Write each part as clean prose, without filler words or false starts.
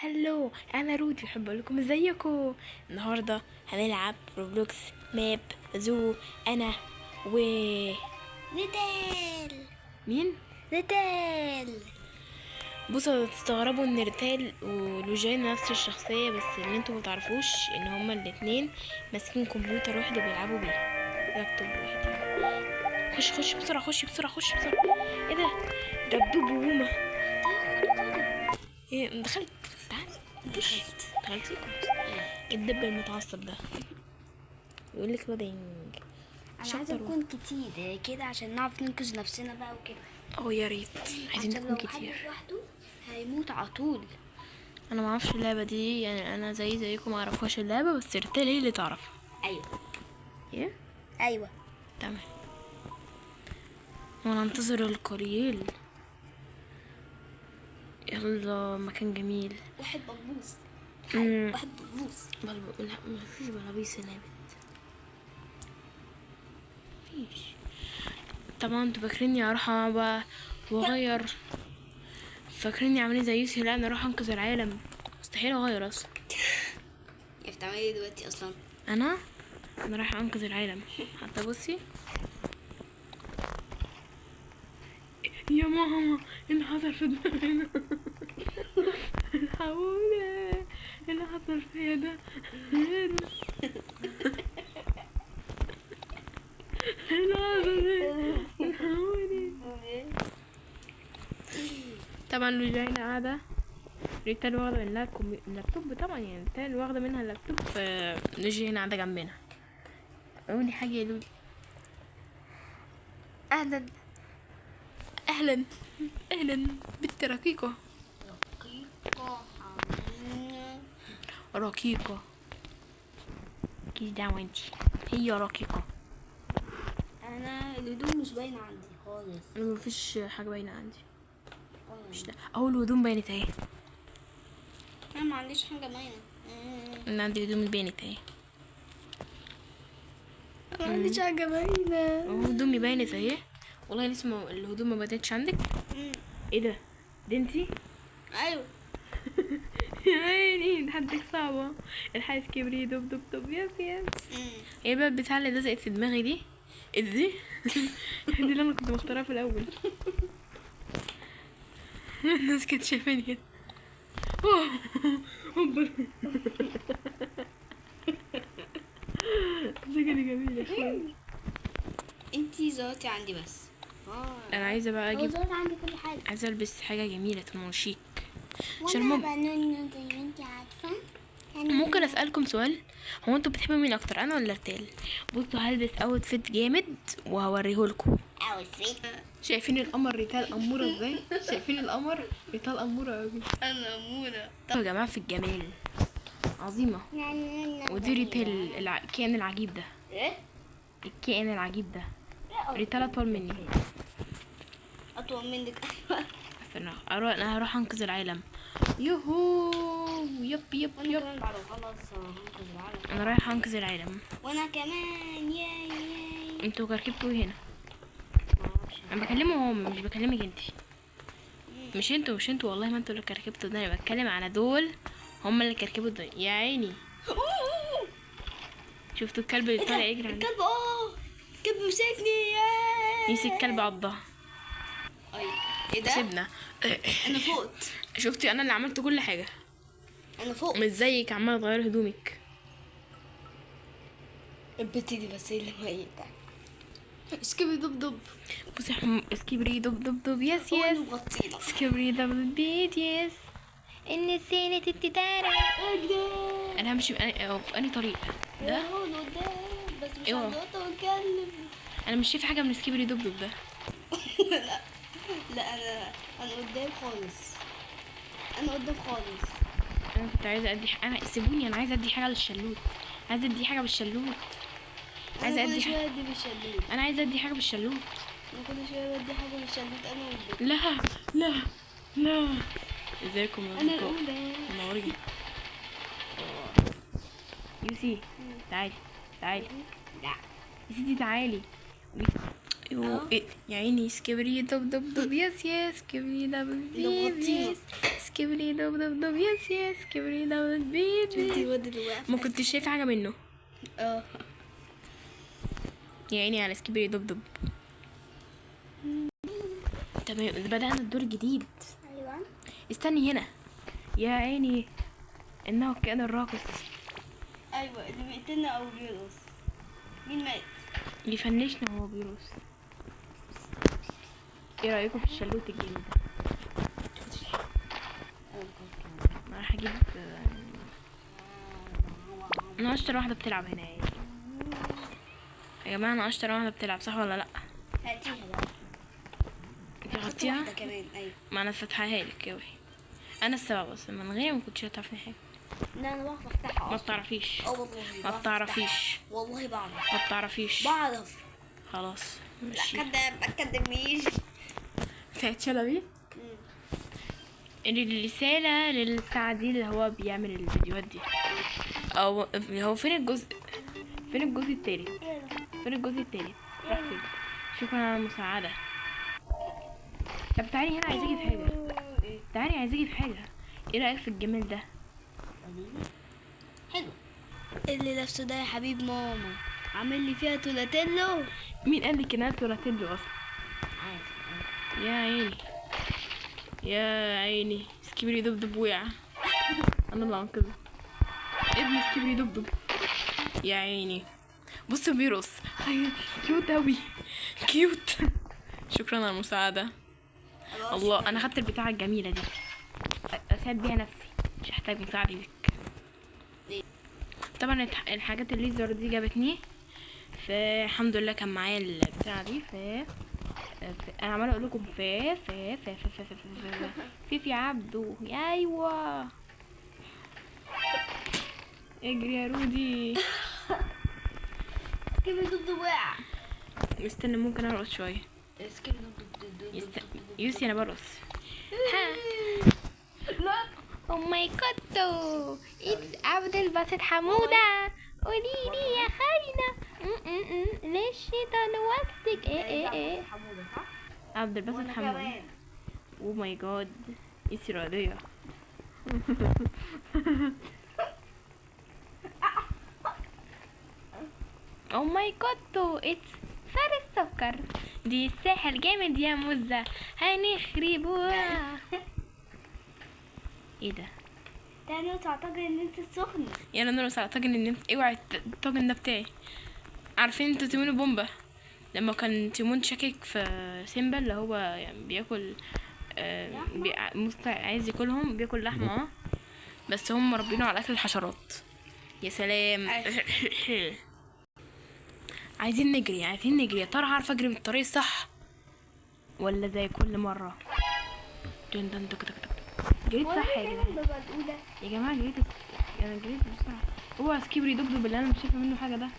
هلو، انا رودي. بحب اقول لكم ازيكم. النهارده هنلعب روبلوكس ماب زو. انا و ريتال مين؟ ريتال بصوا، تستغربوا ان ريتال ولوجين نفس الشخصيه، بس اللي انتوا متعرفوش ان هما الاتنين ماسكين كمبيوتر واحد وبيلعبوا بيه، لابتوب واحد يعني. خش بسرعه، خش بسرعه. ايه ده؟ دبدوب وهما. ايه، دخلت؟ تعال. دخلتي؟ الدب المتعصب ده يقول لك لودينج. انا عايزه نكون كتير كده عشان نعرف ننقذ نفسنا بقى وكده. يا ريت، عايزين عشان نكون لو حد كتير. لوحده هيموت على طول. انا ما اعرفش اللعبه دي، يعني انا زيكم ما اعرفهاش اللعبه، بس ريتال هي اللي تعرف. ايوه ايه؟ ايوه تمام. وننتظر القليل. يلا، مكان جميل. واحد بلبوس. مم. واحد بلبوس. لا، ما فيش بلابيس هنا. مفيش. طبعا انتوا فاكريني اروح بقى واغير، فاكريني عاملين زي يوسف؟ لا، انا اروح انقذ العالم. مستحيل اغير اصلا. بتعملي ايه دلوقتي اصلا؟ انا رايحه انقذ العالم. حتى بصي يا ماما، ايه اللي حصل في دماغنا؟ الحقوني، ايه اللي حصل فيا ده؟ ايه اللي حصل فيا؟ الحقوني. طبعا لوجينا قاعده. ريتال واخده منها اللابتوب، طبعا يعني ريتال واخده منها اللابتوب، فلوجينا قاعده جنبنا. قولي حاجه يا لولي. اهلا اهلا اهلا بنت رقيقه. رقيقة، مالكيش دعوة انتي، هي رقيقة. انا الهدوم مش باينه عندي خالص. انا مفيش حاجة باينة عندي. مش ده اهو الهدوم باينة اهي. انا ما عنديش حاجه باينه. انا عندي هدوم باينة اهي. ما عنديش حاجه باينه. اهو هدومي باينة اهي. والله لسه الهدوم ما بانتش عندك. ايه ده؟ دي انتي؟ ايوه. يا عيني، حدك صعبة. الحاس كبري دب دب دب. يس. ايه بقى البتاع اللي لزقت في دماغي دي؟ ايه دي؟ دي اللي انا كنت مختارها في الاول. الناس كانت شايفاني كده. شكلي جميل يا اخوي. انتي ظهرتي عندي بس. انا عايزه بقى هو اجيب، ظهر عندي كل حاجه. عايزه البس حاجه جميله تكون شيك. عشان وانا مم... بنون زي ما انت عارفه. ممكن اسالكم سؤال؟ هو انتوا بتحبوا مين اكتر، انا ولا رتال؟ بصوا، هلبس اوتفيت جامد وهوريهولكم. اوتفيت. شايفين القمر ريتال اموره ازاي؟ شايفين القمر ريتال اموره قوي. انا اموره. يا جماعه في الجمال عظيمه. ودي ريتال الكائن العجيب ده. ايه؟ الكائن العجيب ده. ريتال اطول مني. اطول منك. استنى، انا هروح انقذ العالم. يوهو، يب وانا كمان بعد ما اخلص هنقذ العالم. انا رايحه انقذ العالم. وانا كمان ياي. انتوا ركبتوا هنا. انا بكلمه هو، مش بكلمك انتي. مش انتوا والله ما انتوا اللي كركبتوا ده، انا بتكلم على دول. هما اللي كركبوا ده يا عيني. شفتوا الكلب اللي طالع يجري عندي؟ الكلب الكلب مسكني. ياي. يمسك الكلب عضها. ايه ده؟ سيبنا. انا فوت. شفتي انا اللي عملت كل حاجه، انا فوق. مش زيك عماله تغير هدومك. البت دي بس هي اللي ميتة. سكيبي دب دب. بصي سكيبري دب دب دب. يس سكيبري دب دب بيت. يس ان سنة التتارة. انا همشي في انهي طريق ده؟ هون قدام بس مش ايوه. هنقطع واتكلم. انا مش شايفه حاجه من سكيبري دب دب ده. لا لا، انا قدام خالص. انا قدام خالص. انا كنت عايزه ادي انا سيبوني، انا عايزه ادي حاجه للشلوت. عايزه ادي حاجه بالشلوت. عايزه انا ادي كل شويه ادي بالشلوت. انا عايزه ادي حاجه بالشلوت. انا كل شويه بدي حاجه بالشلوت. انا والبت. لا ازيكم يا انا اصدقاء؟ الاولى. منورين. يوسي تعالي. لا. يا سيدي تعالي. يا عيني سكبري دب دب دب يس يس سكبري دب بيب يس سكبري دب دب دب يس يس سكبري دب بيب يس. ما كنتش شايفه حاجه منه. يا عيني على سكبري دب دب. تمام بدأنا الدور الجديد. ايوه استني هنا يا عيني، انه كان الراقص. ايوه اللي بيقتلنا او بيرقص. مين مات؟ يفنشنا وهو بيرقص. ايه رايكم في الشلوت الجامد ده؟ انا هجيب انا اشطر واحده بتلعب هنا يعني. يا جماعه انا اشطر واحده بتلعب، صح ولا لا؟ هاتيها بقى. انت خدتيها؟ واحدة كمان. ايوه ما انا فاتحاها لك يا وي. انا السبب اصلا، من غير ما كنتش هتعرفني حاجه. لا انا بعرف افتحها ما اصلا. بتعرفيش. والله ما بعرف بتعرفيش. أفتحها. والله بعرف. ما بتعرفيش. بعرف. خلاص لا ماشي. كداب ما تكدبنيش. سعد شلبي. الرسالة للسعدي اللي هو بيعمل الفيديوهات دي، او هو فين الجزء التالت؟ فين الجزء التالت؟ راح فين؟ شكرا على المساعدة. طب تعالي هنا، عايزاكي في حاجة. تعالي عايزاكي في حاجة. ايه رأيك في الجمال ده؟ حلو. اللي لابسه ده يا حبيب ماما عامل لي فيها تولاتيلو. مين قال لك انها توراتيلو اصلا؟ يا عيني يا عيني سكيبري دبدب وقع. انا اللي انقذه. ابن سكيبري دبدب يا عيني. بص بيرقص كيوت اوي كيوت. شكرا على المساعدة. الله انا خدت البتاعة الجميلة دي اساعد بيها نفسي، مش هحتاج مساعدتك. طبعا الحاجات الليزر دي جابتني، فالحمد لله كان معايا البتاعة دي. انا عماله اقول لكم في عبده. ايوه اجري يا رودي. سكيبي دبدب وقع. استنى ممكن ارقص شويه. سكيبي دبدب. يوسي انا برقص. لا او ماي جاد اتس عبد الباسط حموده. قوليلي يا خاينه ليش الشيطان وسك؟ ايه حموده صح؟ عبد الباسط حموده. او ماي جاد يوسي راضيه. او ماي جاد اتس فار السكر. دي الساحل جامد يا مزة، هنخربوها. ايه ده؟ تاني تعتقد ان انت سخنة. يا نورس اعتقد ان انت اوعي الطاجن ده بتاعي. عارفين انتوا تيمون وبومبا لما كان تيمون شاكك في سيمبا اللي هو يعني بياكل عايز ياكلهم، بياكل لحمه بس هم مربينه على اكل الحشرات. يا سلام. عايزين نجري يا ترى هعرف اجري بالطريق الصح ولا زي كل مره؟ جريت صح يا جماعه. يا جماعه جريت انا جريت بسرعه. هو سكيبري دبدب اللي انا مش شايفه منه حاجه ده.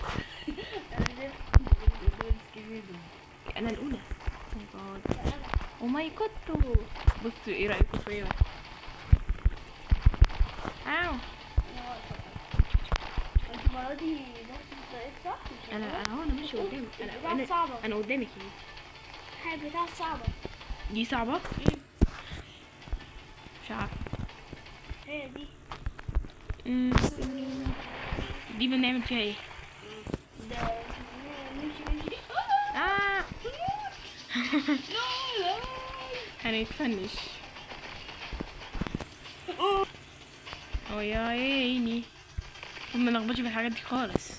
انا الاولى. او ماي جاد. بصوا ايه رايكم فيا؟ انا انا ماشي قدامك. انا قدامك يا حاجة بتاعت صعبة. دي صعبه. مش عارفه. هي دي. دي بنعمل فيها ايه؟ نمشي. هنتفنش. يا عيني ما نخبطش في الحاجات دي خالص.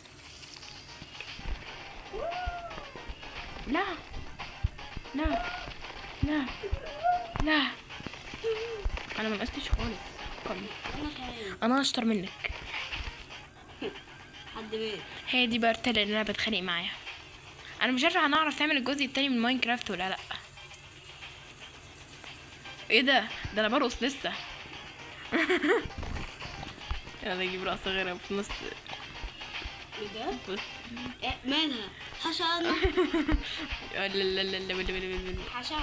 لا لا لا لا انا ما نقصتش خالص. انا اشطر منك. حد بيت. هي دي بارتل اللي انا بتخانق معاها. انا مش عارفه هنعرف نعمل الجزء التاني من ماينكرافت ولا لا. ايه ده انا برقص لسه. انا اجيب رقصه غيرها في نص. ايه ده؟ مالها؟ حشان. لا حشان.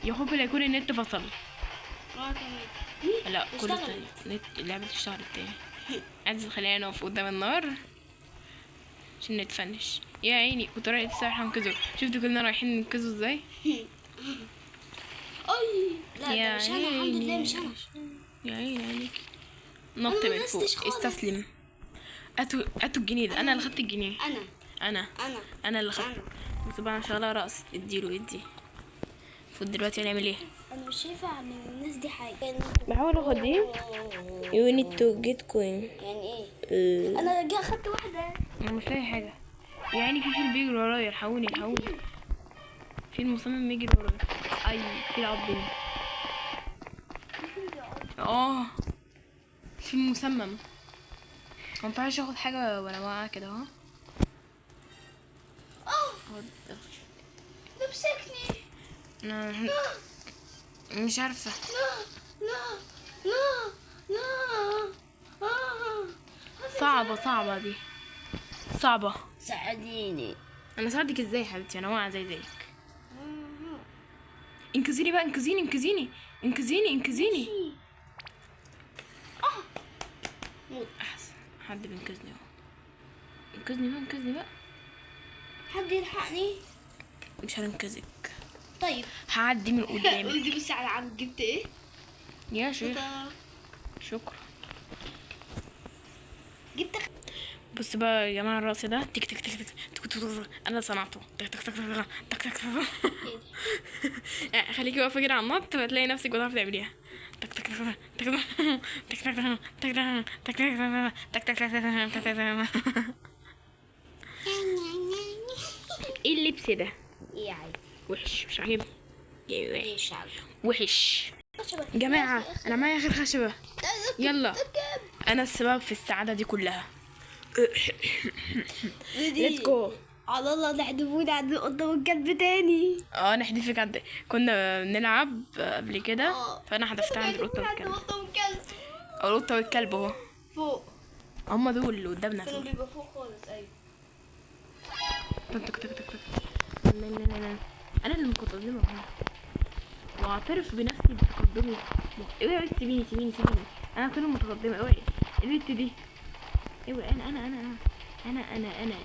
يا خوفي لا يكون النت فصل. لا كل اللعبه تشتغل التاني. عايز تخلينا نقف قدام النار. عشان نتفنش. يا عيني كنت رايح لسه رايحة انقذه. شفت كلنا رايحين ننقذه ازاي؟ اي لا يا ده مش انا، الحمد لله مش انا. يا عيني عليك. نط من فوق استسلم. هاتوا الجنيه ده. انا اللي خدت الجنيه. انا اللي خدت. بس بقى شغاله راس. اديله ادي. المفروض دلوقتي هنعمل ايه؟ انا مش شايفه عن الناس دي حاجه. بحاول اخد دي. يو نيد تو جيت كوين. يعني ايه؟ انا جا اخدت واحده. انا مش لاقي حاجه. يعني في فيل بيجري ورايا. الحقوني. في المصمم بيجري ورايا. اي في عضني. في المسمم. ما ينفعش اخد حاجه وانا واقعه كده اهو. ده مسكني. مش عارفه. صعبه دي. صعبه. ساعديني. انا ساعدك ازاي يا حبيبتي؟ انا واقعه زيك. انقذيني بقى. انقذيني. موت. احسن حد بينقذني اهو. انقذني بقى. حد يلحقني. مش هننقذك. طيب هعدي من قدامك. قولي بس على عم جبت ايه؟ يا شيخ شكرا. جبت بص بقى يا جماعه الرأس ده تك تك تك تك تك. انا صنعته. تك تك تك تك تك تك. خليكي واقفه كده على النط وتلاقي نفسك بتعرفي تعمليها. تك تك تك تك تك تك تك تك تك. ايه اللبس ده؟ ايه عادي. وحش. مش عاجبني. ايش وحش. جماعه انا معايا اخر خشبه. يلا. انا السبب في السعاده دي كلها. ليتس جو. على الله نحدفوني عند القطه والكلب تاني. نحدفك عند. كنا بنلعب قبل كده فانا حدفتها عند القطه والكلب. القطه والكلب اهو فوق. هما دول اللي قدامنا. كانوا بيبقوا فوق خالص. ايوه. تك تك تك تك. انا اللي متقدمه اهو. واعترف بنفسي بتقدمي. اوعي بس سيبيني. انا كنت متقدمه. اوعي البت دي. اوعي. انا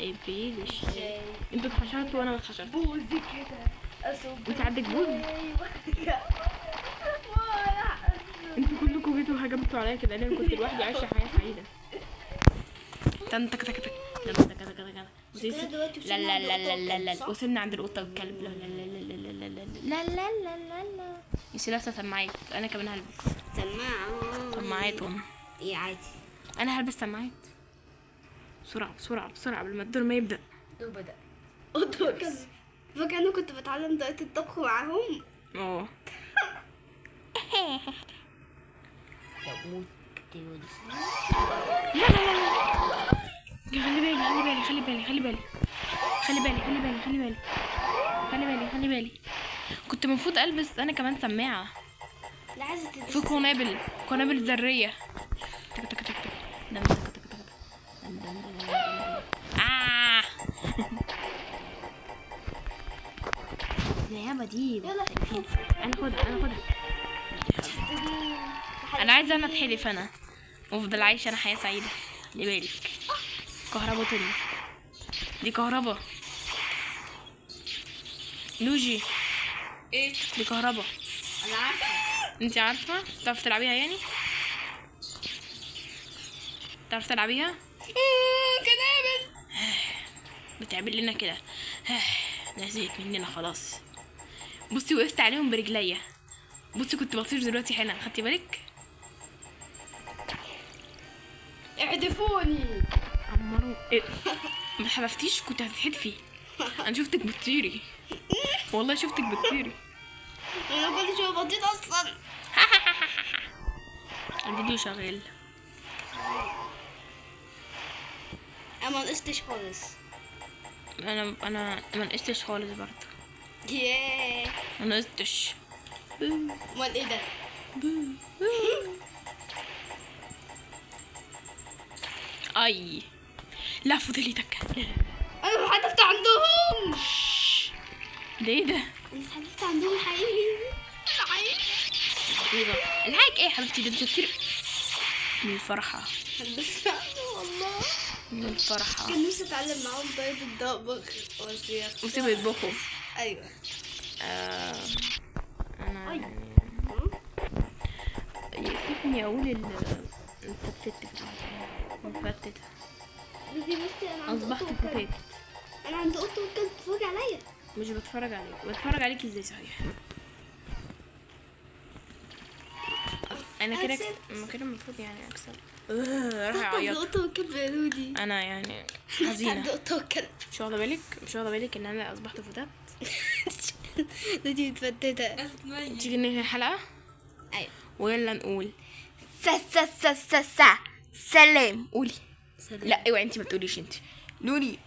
ابيلش. انتوا اتحشرتوا وانا ما اتحشرتش. بوزي كده. انت عندك بوز. انتوا كلكم جيتوا هجمتوا عليا كده. انا كنت لوحدي عايشه حياه سعيده. تك تك تك. لا وصلنا عند القطه والكلب. لا يسي لابسه سماعات. انا كمان هلبس سماعاتهم. ايه عادي. انا هلبس سماعات. بسرعه قبل ما الدور ما يبدا. دور بدأ. فاكر انا كنت بتعلم طريقه الطبخ معاهم. خلي بالي. كنت المفروض البس انا كمان سماعه. لا عايزه في قنابل ذريه. تك تك تك تك. اللعبه دي. انا خدها. انا عايزه انا اتحدف انا وافضل عايشه انا حياه سعيده. لبالك كهربا دي كهربا. لوجي. ايه دي كهربا. انا عارفه. انت عارفه؟ تعرفي تلعبيها يعني؟ تعرفي تلعبيها؟ كنابل. بتعمل لنا كده. نزلت مننا خلاص. بصي وقفت عليهم برجليا. بصي كنت بطير دلوقتي حالا. خدتي بالك؟ احذفوني. عمرو ايه؟ ما حذفتيش كنت هتتحدفي. انا شفتك بتطيري. والله شفتك بتطيري. انا كنت شوف بطيط اصلا. الفيديو شغال. انا ما نقصتش خالص. انا ما نقصتش خالص برضه. ياه ما نقصتش. امال ايه ده؟ اي لا فضلي تك. انا اتحدفت عندهم. ده ايه ده؟ انا اتحدفت عندهم حقيقي. الحاج ايه يا حبيبتي؟ ده انت كتير من الفرحه. بس والله من الفرحة. كان نفسي اتعلم معاهم طريقة الطبخ وسيبوا يطبخوا. ايوه. انا يعني يكفيني اقول الفتفت بتاعتي مفتتة. بصي انا عندي اصبحت قطة فتات. وكلب. انا عندي قطة وكلب بتتفرج عليا. مش بتفرج عليك، بتفرج عليك ازاي صحيح؟ انا كده كده المفروض يعني اكسب. راح عندي اعيط. قطة وكلب يا رودي. انا يعني عندي حزينة. قطة وكلب. مش واخدة بالك ان انا اصبحت فتاة. رودي متفتتة. تيجي ننهي الحلقة ايوه. ويلا نقول سلام. قولي. سلام. لا اوعي انت ما تقوليش، انت قولي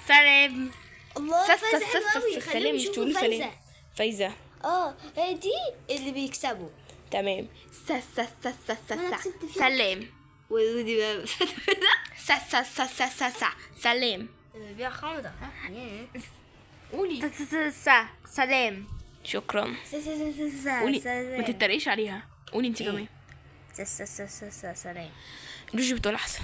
سلام. الله فايزة حلوة أوي. سلام. خليهم مش يشوفوا تقولي فايزة. سلام. فايزة. هي دي اللي بيكسبوا. تمام. أنا كسبت فيها. سلام. ورودي بقى سلام. بيها خمرة. قولي سلام. شكرا. قولي ما تتريقش عليها. قولي انت كمان. سلام. روجي بتقول احسن.